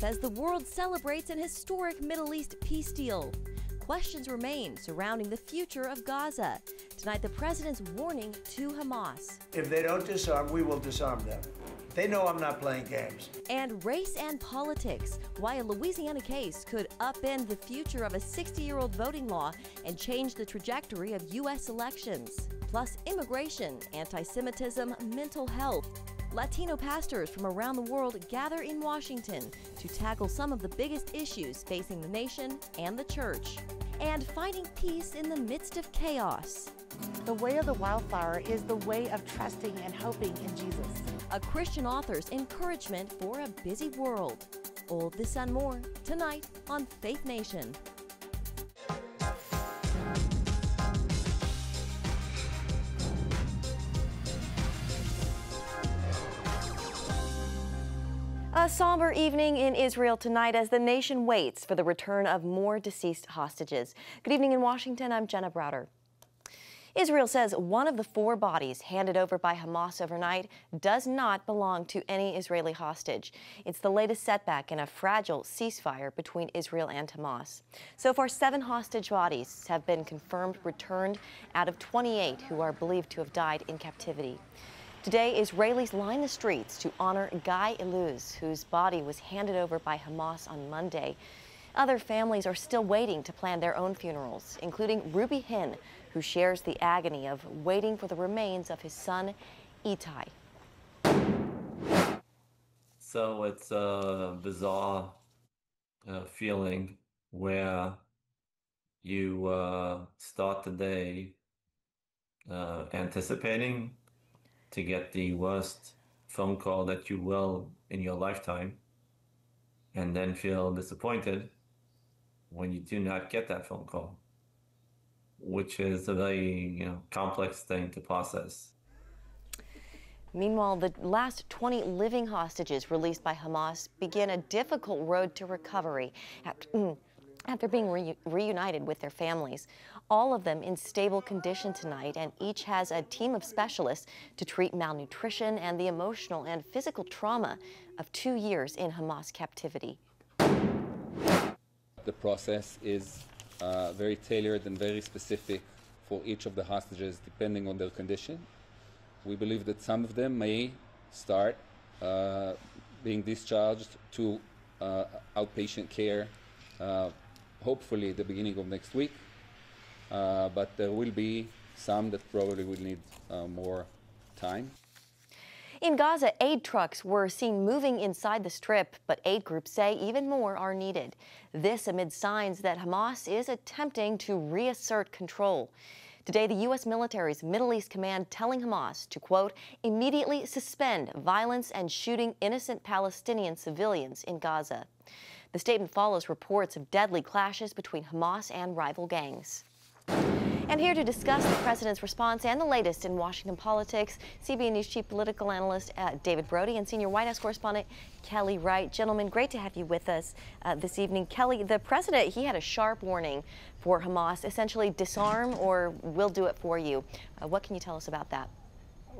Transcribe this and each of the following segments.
as the world celebrates an historic Middle East peace deal. Questions remain surrounding the future of Gaza. Tonight, the president's warning to Hamas. If they don't disarm, we will disarm them. They know I'm not playing games. And race and politics, why a Louisiana case could upend the future of a 60-year-old voting law and change the trajectory of U.S. elections. Plus immigration, anti-Semitism, mental health. Latino pastors from around the world gather in Washington to tackle some of the biggest issues facing the nation and the church. And finding peace in the midst of chaos. The way of the wildflower is the way of trusting and hoping in Jesus. A Christian author's encouragement for a busy world. All this and more tonight on Faith Nation. A somber evening in Israel tonight as the nation waits for the return of more deceased hostages. Good evening in Washington, I'm Jenna Browder. Israel says one of the 4 bodies handed over by Hamas overnight does not belong to any Israeli hostage. It's the latest setback in a fragile ceasefire between Israel and Hamas. So far, 7 hostage bodies have been confirmed returned out of 28 who are believed to have died in captivity. Today, Israelis line the streets to honor Guy Iluz, whose body was handed over by Hamas on Monday. Other families are still waiting to plan their own funerals, including Ruby Hin, who shares the agony of waiting for the remains of his son, Itai. So it's a bizarre feeling where you start the day anticipating to get the worst phone call that you will in your lifetime, and then feel disappointed when you do not get that phone call, which is a very complex thing to process. Meanwhile, the last 20 living hostages released by Hamas begin a difficult road to recovery after being reunited with their families. All of them in stable condition tonight, and each has a team of specialists to treat malnutrition and the emotional and physical trauma of 2 years in Hamas captivity. The process is very tailored and very specific for each of the hostages depending on their condition. We believe that some of them may start being discharged to outpatient care, hopefully at the beginning of next week. But there will be some that probably will need more time. In Gaza, aid trucks were seen moving inside the Strip, but aid groups say even more are needed. This amid signs that Hamas is attempting to reassert control. Today, the U.S. military's Middle East command telling Hamas to, quote, immediately suspend violence and shooting innocent Palestinian civilians in Gaza. The statement follows reports of deadly clashes between Hamas and rival gangs. And here to discuss the president's response and the latest in Washington politics, CBN News chief political analyst David Brody and senior White House correspondent Kelly Wright. Gentlemen, great to have you with us this evening. Kelly, the president, he had a sharp warning for Hamas, essentially disarm or we'll do it for you. What can you tell us about that?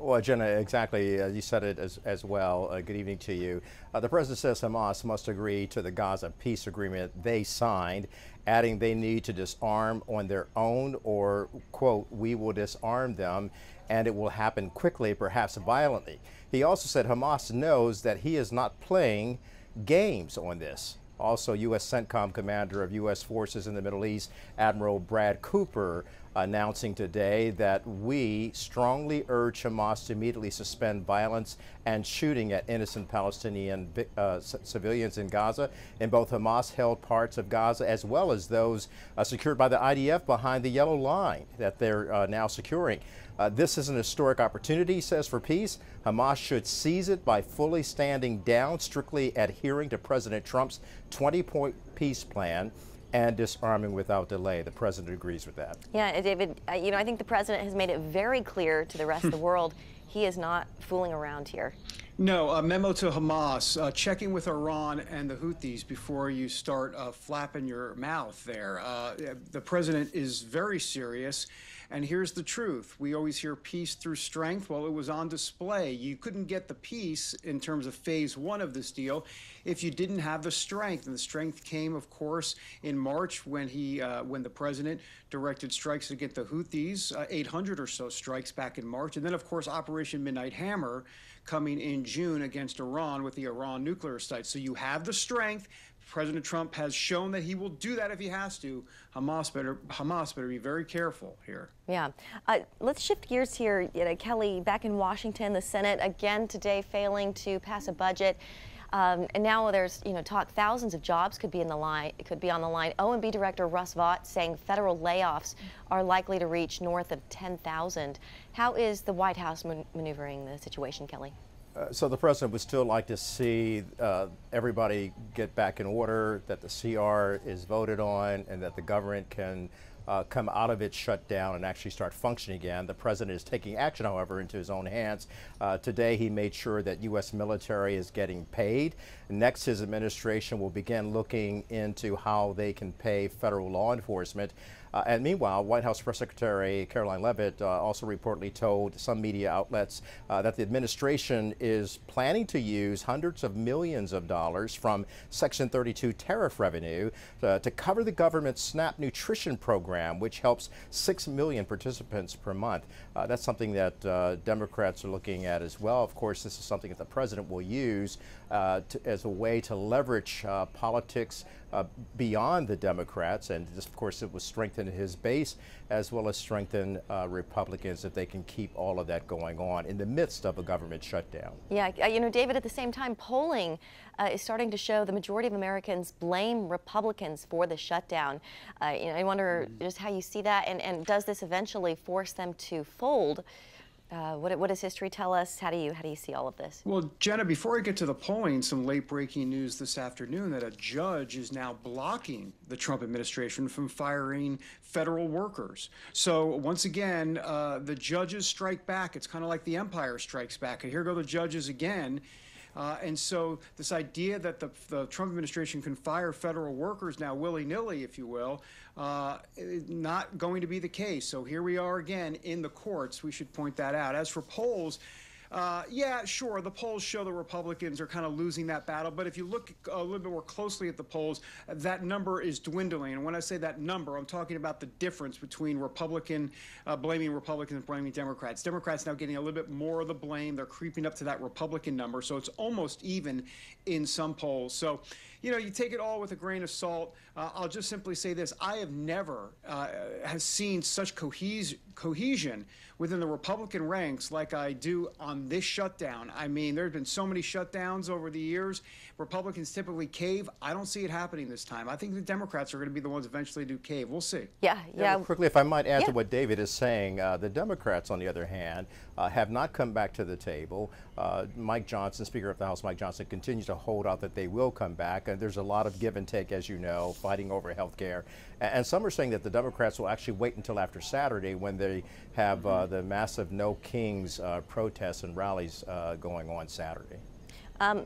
Well, Jenna, exactly. You said it as well. Good evening to you. The president says Hamas must agree to the Gaza peace agreement they signed, adding they need to disarm on their own or, quote, we will disarm them and it will happen quickly, perhaps violently. He also said Hamas knows that he is not playing games on this. Also, U.S. CENTCOM commander of U.S. forces in the Middle East, Admiral Brad Cooper, announcing today that we strongly urge Hamas to immediately suspend violence and shooting at innocent Palestinian civilians in Gaza, in both Hamas-held parts of Gaza as well as those secured by the IDF behind the yellow line that they're now securing. This is an historic opportunity, he says, for peace. Hamas should seize it by fully standing down, strictly adhering to President Trump's 20-point peace plan and disarming without delay. The president agrees with that. Yeah, David, I think the president has made it very clear to the rest of the world he is not fooling around here. No, a memo to Hamas, checking with Iran and the Houthis before you start flapping your mouth there. The president is very serious, And here's the truth. We always hear peace through strength. Well, it was on display. You couldn't get the peace in terms of phase one of this deal if you didn't have the strength. And the strength came, of course, in March when the president directed strikes against the Houthis, 800 or so strikes back in March. And then, of course, Operation Midnight Hammer coming in June against Iran with the Iran nuclear sites. So you have the strength. President Trump has shown that he will do that if he has to. Hamas better be very careful here. Yeah. Let's shift gears here. Kelly, back in Washington, the Senate again today failing to pass a budget. And now there's, talk thousands of jobs could be on the line. OMB Director Russ Vought saying federal layoffs are likely to reach north of 10,000. How is the White House maneuvering the situation, Kelly? So the president would still like to see everybody get back in order, that the CR is voted on, and that the government can come out of its shutdown and actually start functioning again. The president is taking action, however, into his own hands. Today he made sure that U.S. military is getting paid. Next, his administration will begin looking into how they can pay federal law enforcement. And meanwhile, White House Press Secretary Caroline Leavitt also reportedly told some media outlets that the administration is planning to use hundreds of millions of dollars from Section 32 tariff revenue to cover the government's SNAP nutrition program, which helps 6 million participants per month. That's something that Democrats are looking at as well. Of course, this is something that the president will use as a way to leverage politics beyond the Democrats, and this, of course, it will strengthen his base as well as strengthen Republicans if they can keep all of that going on in the midst of a government shutdown. Yeah, David, at the same time, polling is starting to show the majority of Americans blame Republicans for the shutdown. I wonder just how you see that, and does this eventually force them to fold? What does history tell us? How do you see all of this? Well, Jenna, before I get to the polling, some late-breaking news this afternoon that a judge is now blocking the Trump administration from firing federal workers. So once again, the judges strike back. It's kind of like the Empire Strikes Back. And here go the judges again. And so this idea that the Trump administration can fire federal workers now willy-nilly, if you will, not going to be the case. So here we are again in the courts. We should point that out. As for polls, yeah, sure, the polls show the Republicans are kind of losing that battle. But if you look a little bit more closely at the polls, that number is dwindling. And when I say that number, I'm talking about the difference between blaming Republicans and blaming Democrats. Democrats now getting a little bit more of the blame. They're creeping up to that Republican number. So it's almost even in some polls. So, you take it all with a grain of salt. I'll just simply say this. I have never has seen such cohesion within the Republican ranks like I do on this shutdown. I mean, there have been so many shutdowns over the years. Republicans typically cave. I don't see it happening this time. I think the Democrats are going to be the ones eventually to cave. We'll see. Yeah. Quickly, if I might add to what David is saying, the Democrats, on the other hand, have not come back to the table. Mike Johnson, Speaker of the House Mike Johnson, continues to hold out that they will come back. And there's a lot of give and take, as you know, fighting over health care. And some are saying that the Democrats will actually wait until after Saturday when they have the massive No Kings protests and rallies going on Saturday.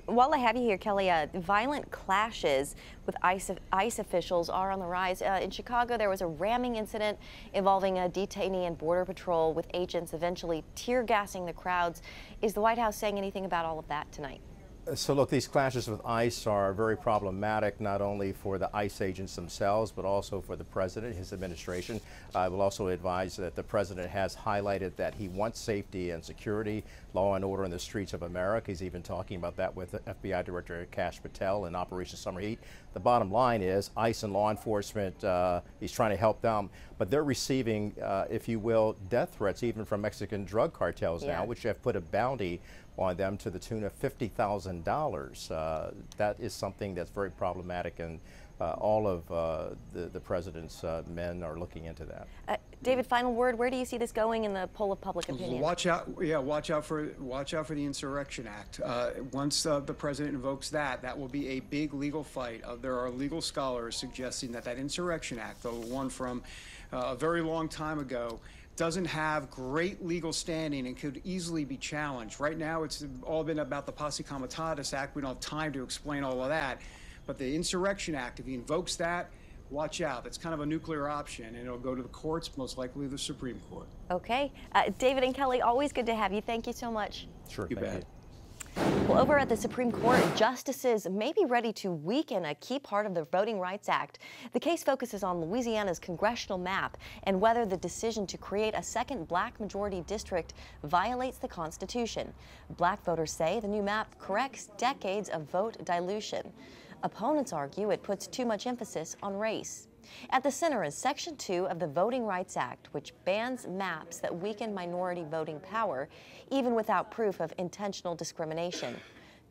While I have you here, Kelly, violent clashes with ICE officials are on the rise. In Chicago, there was a ramming incident involving a detainee and Border Patrol, with agents eventually tear gassing the crowds. Is the White House saying anything about all of that tonight? So look, these clashes with ICE are very problematic, not only for the ICE agents themselves, but also for the president, his administration. I will also advise that the president has highlighted that he wants safety and security, law and order in the streets of America. He's even talking about that with FBI Director Kash Patel in Operation Summer Heat. The bottom line is ICE and law enforcement, he's trying to help them, but they're receiving, if you will, death threats even from Mexican drug cartels now, which have put a bounty on them to the tune of $50,000. That is something that's very problematic, and all of the president's men are looking into that. David, final word. Where do you see this going in the poll of public opinion? Watch out! Yeah, watch out for the Insurrection Act. Once the president invokes that will be a big legal fight. There are legal scholars suggesting that Insurrection Act, the one from a very long time ago, doesn't have great legal standing and could easily be challenged. Right now, it's all been about the Posse Comitatus Act. We don't have time to explain all of that. But the Insurrection Act, if he invokes that, watch out. That's kind of a nuclear option, and it'll go to the courts, most likely the Supreme Court. Okay. David and Kelly, always good to have you. Thank you so much. Sure, You thank bet. you. Well, over at the Supreme Court, justices may be ready to weaken a key part of the Voting Rights Act. The case focuses on Louisiana's congressional map and whether the decision to create a second black majority district violates the Constitution. Black voters say the new map corrects decades of vote dilution. Opponents argue it puts too much emphasis on race. At the center is Section 2 of the Voting Rights Act, which bans maps that weaken minority voting power, even without proof of intentional discrimination.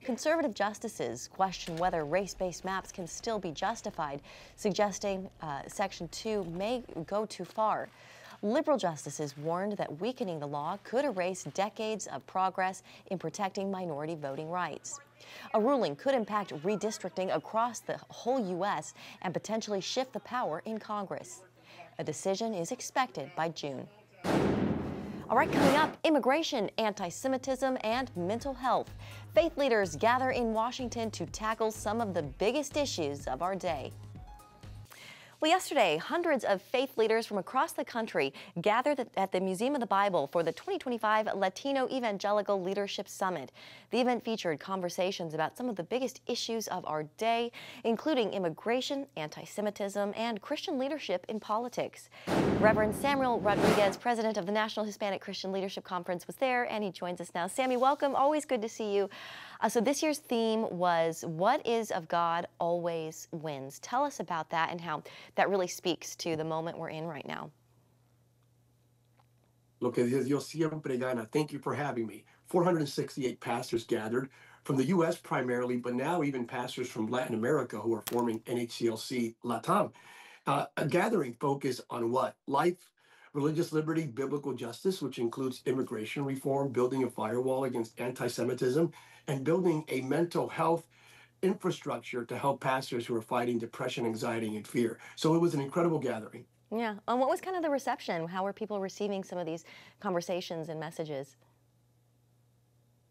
Conservative justices question whether race-based maps can still be justified, suggesting Section 2 may go too far. Liberal justices warned that weakening the law could erase decades of progress in protecting minority voting rights. A ruling could impact redistricting across the whole U.S. and potentially shift the power in Congress. A decision is expected by June. All right, coming up, immigration, anti-Semitism, and mental health. Faith leaders gather in Washington to tackle some of the biggest issues of our day. Well, yesterday, hundreds of faith leaders from across the country gathered at the Museum of the Bible for the 2025 Latino Evangelical Leadership Summit. The event featured conversations about some of the biggest issues of our day, including immigration, anti-Semitism, and Christian leadership in politics. Reverend Samuel Rodriguez, president of the National Hispanic Christian Leadership Conference, was there, and he joins us now. Sammy, welcome. Always good to see you. So this year's theme was "What is of God always wins." Tell us about that and how that really speaks to the moment we're in right now. Lo que Dios siempre gana. Thank you for having me. 468 pastors gathered from the U.S. primarily, but now even pastors from Latin America who are forming NHCLC Latam. A gathering focused on what? Life, religious liberty, biblical justice, which includes immigration reform, building a firewall against anti-Semitism, and building a mental health infrastructure to help pastors who are fighting depression, anxiety, and fear. So it was an incredible gathering. Yeah. And what was kind of the reception? How were people receiving some of these conversations and messages?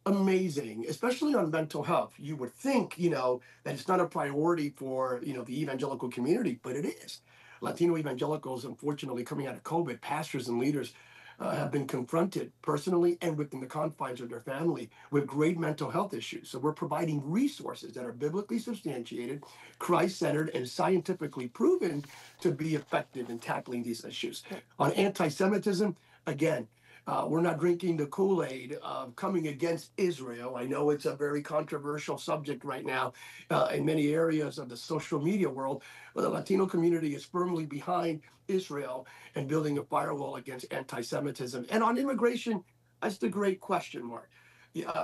Amazing, especially on mental health. You would think, that it's not a priority for, the evangelical community, but it is. Latino evangelicals, unfortunately, coming out of COVID, pastors and leaders have been confronted personally and within the confines of their family with great mental health issues. So we're providing resources that are biblically substantiated, Christ-centered, and scientifically proven to be effective in tackling these issues. On anti-Semitism, again, we're not drinking the Kool-Aid of coming against Israel. I know it's a very controversial subject right now in many areas of the social media world, but the Latino community is firmly behind Israel and building a firewall against anti-Semitism. And on immigration, that's the great question mark.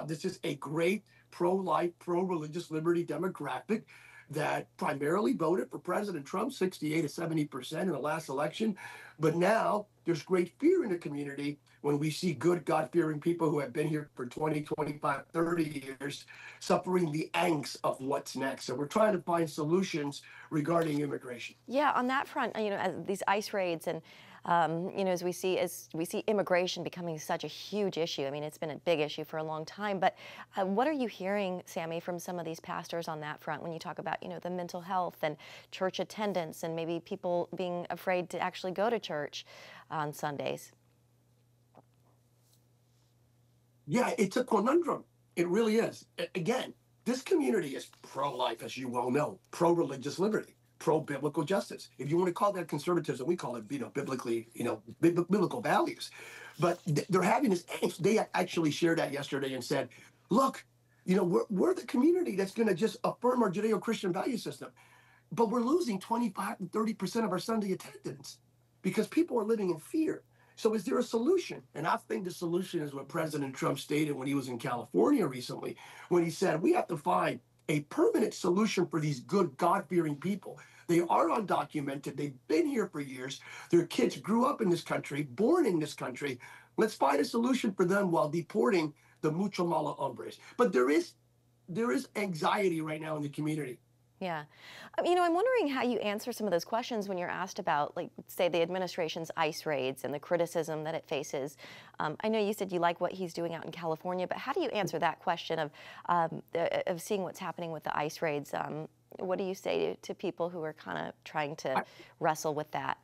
This is a great pro-life, pro-religious liberty demographic that primarily voted for President Trump, 68 to 70% in the last election. But now there's great fear in the community when we see good God-fearing people who have been here for 20, 25, 30 years suffering the angst of what's next. So we're trying to find solutions regarding immigration. Yeah, on that front, as these ICE raids and as we see immigration becoming such a huge issue. I mean, it's been a big issue for a long time. But what are you hearing, Sammy, from some of these pastors on that front when you talk about, the mental health and church attendance and maybe people being afraid to actually go to church on Sundays? Yeah, it's a conundrum. It really is. Again, this community is pro-life, as you well know, pro-religious liberty, pro-biblical justice. If you want to call that conservatism, we call it, biblically, biblical values. But they're having this angst. They actually shared that yesterday and said, look, we're the community that's going to just affirm our Judeo-Christian value system. But we're losing 25 to 30% of our Sunday attendance because people are living in fear. So is there a solution? And I think the solution is what President Trump stated when he was in California recently, when he said we have to find a permanent solution for these good God-fearing people. They are undocumented. They've been here for years. Their kids grew up in this country, born in this country. Let's find a solution for them while deporting the mucho mala hombres. But there is anxiety right now in the community. Yeah. I'm wondering how you answer some of those questions when you're asked about, like, say, the administration's ICE raids and the criticism that it faces. I know you said you like what he's doing out in California, but how do you answer that question of seeing what's happening with the ICE raids What do you say to people who are kind of trying to wrestle with that?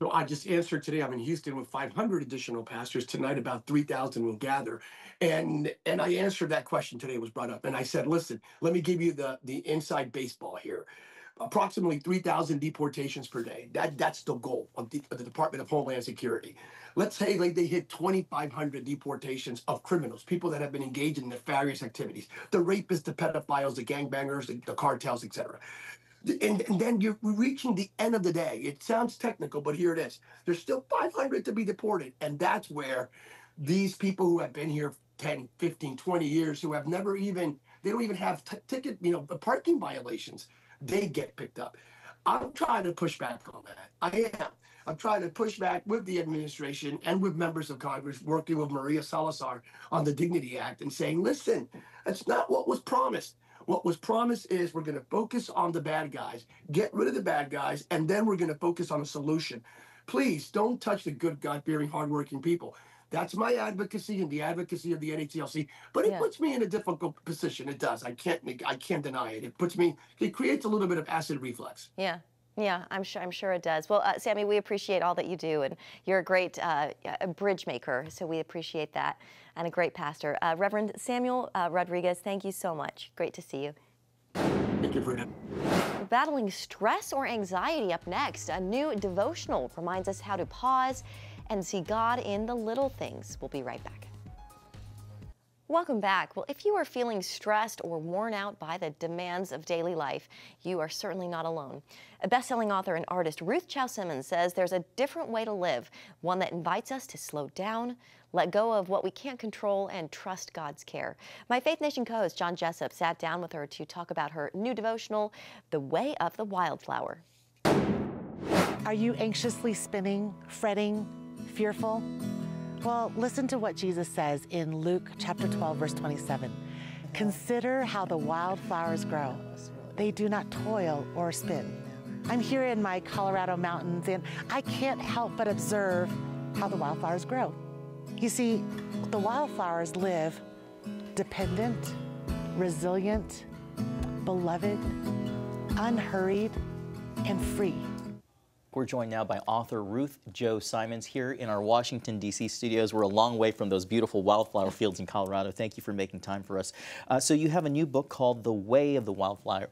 So I just answered today. I'm in Houston with 500 additional pastors. Tonight, about 3,000 will gather. And I answered that question today. It was brought up. And I said, listen, let me give you the inside baseball here. Approximately 3,000 deportations per day. That's the goal of the Department of Homeland Security. Let's say like they hit 2,500 deportations of criminals, people that have been engaged in nefarious activities, the rapists, the pedophiles, the gangbangers, the cartels, etc. And then you're reaching the end of the day. It sounds technical, but here it is. There's still 500 to be deported. And that's where these people who have been here 10, 15, 20 years, who have never even, they don't even have ticket, parking violations, they get picked up. I'm trying to push back on that. I am. I'm trying to push back with the administration and with members of Congress, working with Maria Salazar on the Dignity Act and saying, listen, that's not what was promised. What was promised is we're going to focus on the bad guys, get rid of the bad guys, and then we're going to focus on a solution. Please don't touch the good, God-fearing, hardworking people. That's my advocacy and the advocacy of the NHLC. But it puts me in a difficult position. It does. I can't deny it. It creates a little bit of acid reflux. Yeah. Yeah, I'm sure it does. Well, Sammy, we appreciate all that you do, and you're a great bridge maker, so we appreciate that, and a great pastor. Reverend Samuel Rodriguez, thank you so much. Great to see you. Thank you for that. Battling stress or anxiety up next. A new devotional reminds us how to pause and see God in the little things. We'll be right back. Welcome back. Well, if you are feeling stressed or worn out by the demands of daily life, you are certainly not alone. A best-selling author and artist, Ruth Chow Simmons, says there's a different way to live, one that invites us to slow down, let go of what we can't control, and trust God's care. My Faith Nation co-host, John Jessup, sat down with her to talk about her new devotional, The Way of the Wildflower. Are you anxiously spinning, fretting, fearful? Well, listen to what Jesus says in Luke chapter 12, verse 27. Consider how the wildflowers grow. They do not toil or spin. I'm here in my Colorado mountains, and I can't help but observe how the wildflowers grow. You see, the wildflowers live dependent, resilient, beloved, unhurried, and free. We're joined now by author Ruth Jo Simons here in our Washington, D.C. studios. We're a long way from those beautiful wildflower fields in Colorado. Thank you for making time for us. So you have a new book called The Way of the Wildflower.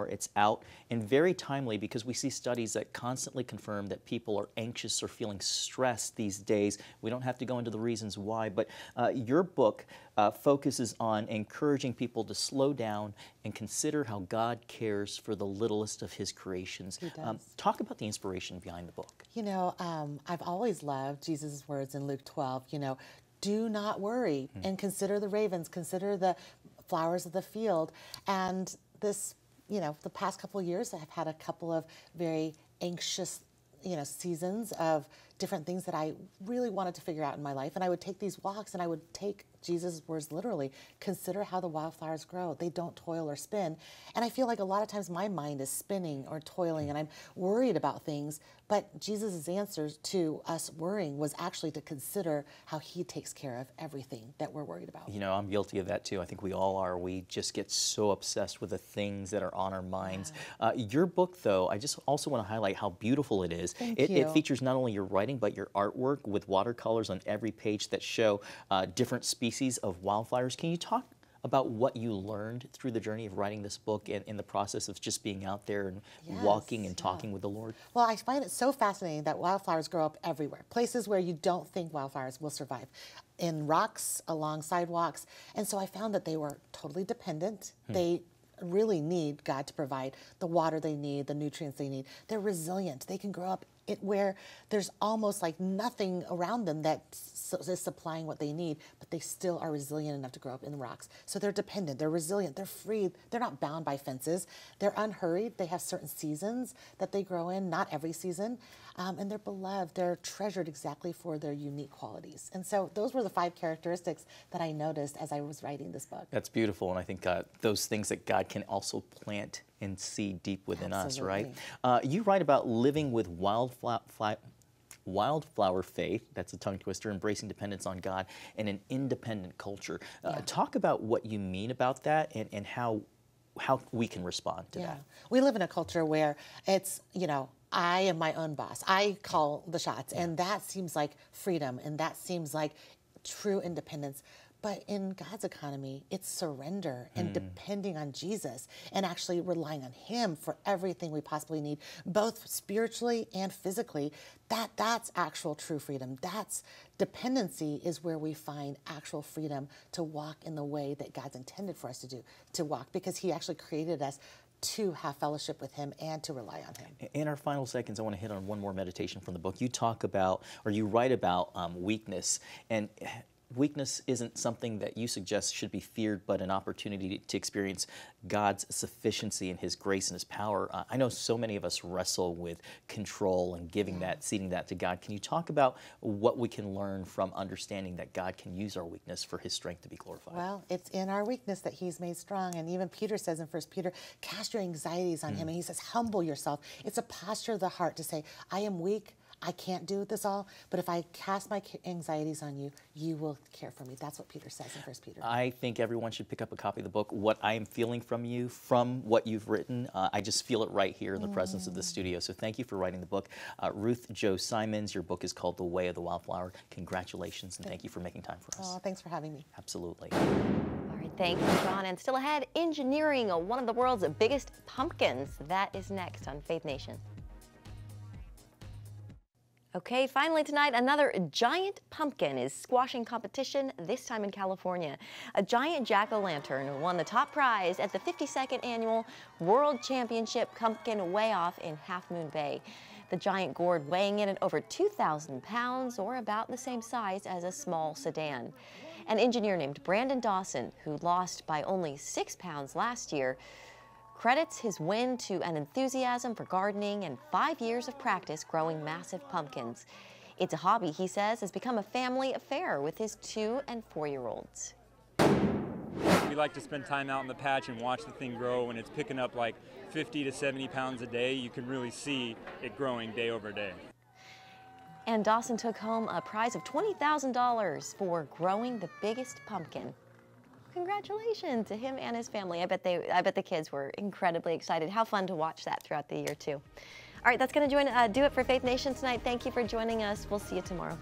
It's out and very timely because we see studies that constantly confirm that people are anxious or feeling stressed these days. We don't have to go into the reasons why, but your book focuses on encouraging people to slow down and consider how God cares for the littlest of His creations. He does. Talk about the inspiration behind the book. You know, I've always loved Jesus' words in Luke 12, do not worry and consider the ravens, consider the flowers of the field. And this, the past couple of years, I've had a couple of very anxious, seasons of different things that I really wanted to figure out in my life. And I would take these walks and I would take Jesus' words literally. Consider how the wildflowers grow. They don't toil or spin. And I feel like a lot of times my mind is spinning or toiling and I'm worried about things. But Jesus' answers to us worrying was actually to consider how He takes care of everything that we're worried about. I'm guilty of that too. I think we all are. We just get so obsessed with the things that are on our minds. Your book, though, I just also want to highlight how beautiful it is. It features not only your writing, but your artwork with watercolors on every page that show different species of wildflowers. Can you talk about what you learned through the journey of writing this book and in the process of just being out there and walking and talking with the Lord? Well, I find it so fascinating that wildflowers grow up everywhere, places where you don't think wildflowers will survive, in rocks, along sidewalks. And so I found that they were totally dependent. They really need God to provide the water they need, the nutrients they need. They're resilient. They can grow up where there's almost like nothing around them that is supplying what they need, but they still are resilient enough to grow up in the rocks. So they're dependent, they're resilient, they're free, they're not bound by fences, they're unhurried, they have certain seasons that they grow in, not every season, and they're beloved, they're treasured exactly for their unique qualities. And so those were the 5 characteristics that I noticed as I was writing this book. That's beautiful, and I think those things that God can also plant and see deep within us, right? You write about living with wildflower faith, that's a tongue twister, embracing dependence on God, and an independent culture. Talk about what you mean about that and how how we can respond to that. We live in a culture where it's, I am my own boss. I call the shots, and that seems like freedom, and that seems like true independence. But in God's economy, it's surrender and depending on Jesus and actually relying on Him for everything we possibly need, both spiritually and physically. That's actual true freedom. That's dependency is where we find actual freedom to walk in the way that God's intended for us to walk, because He actually created us to have fellowship with Him and to rely on Him. In our final seconds, I want to hit on one more meditation from the book. You talk about, or you write about weakness, and weakness isn't something that you suggest should be feared, but an opportunity to experience God's sufficiency and His grace and His power. I know so many of us wrestle with control and giving that, ceding that to God. Can you talk about what we can learn from understanding that God can use our weakness for His strength to be glorified? Well, it's in our weakness that He's made strong. And even Peter says in 1 Peter, cast your anxieties on Him. And he says, humble yourself. It's a posture of the heart to say, I am weak. I can't do this all, but if I cast my anxieties on you, you will care for me. That's what Peter says in 1 Peter. I think everyone should pick up a copy of the book, What I Am Feeling From You, from what you've written. I just feel it right here in the presence of the studio. So thank you for writing the book. Ruth Jo Simons, your book is called The Way of the Wildflower. Congratulations, and thank you for making time for us. Oh, thanks for having me. Absolutely. All right, thank you, John. And still ahead, engineering one of the world's biggest pumpkins. That is next on Faith Nation. Okay, finally tonight, another giant pumpkin is squashing competition, this time in California. A giant jack-o'-lantern won the top prize at the 52nd Annual World Championship Pumpkin Weigh-Off in Half Moon Bay. The giant gourd weighing in at over 2,000 pounds, or about the same size as a small sedan. An engineer named Brandon Dawson, who lost by only 6 pounds last year, credits his win to an enthusiasm for gardening and 5 years of practice growing massive pumpkins. It's a hobby, he says, has become a family affair with his 2- and 4-year-olds. We like to spend time out in the patch and watch the thing grow. When it's picking up like 50 to 70 pounds a day, you can really see it growing day over day. And Dawson took home a prize of $20,000 for growing the biggest pumpkin. Congratulations to him and his family. I bet the kids were incredibly excited. How fun to watch that throughout the year too. All right, that's going to do it for Faith Nation tonight. Thank you for joining us. We'll see you tomorrow.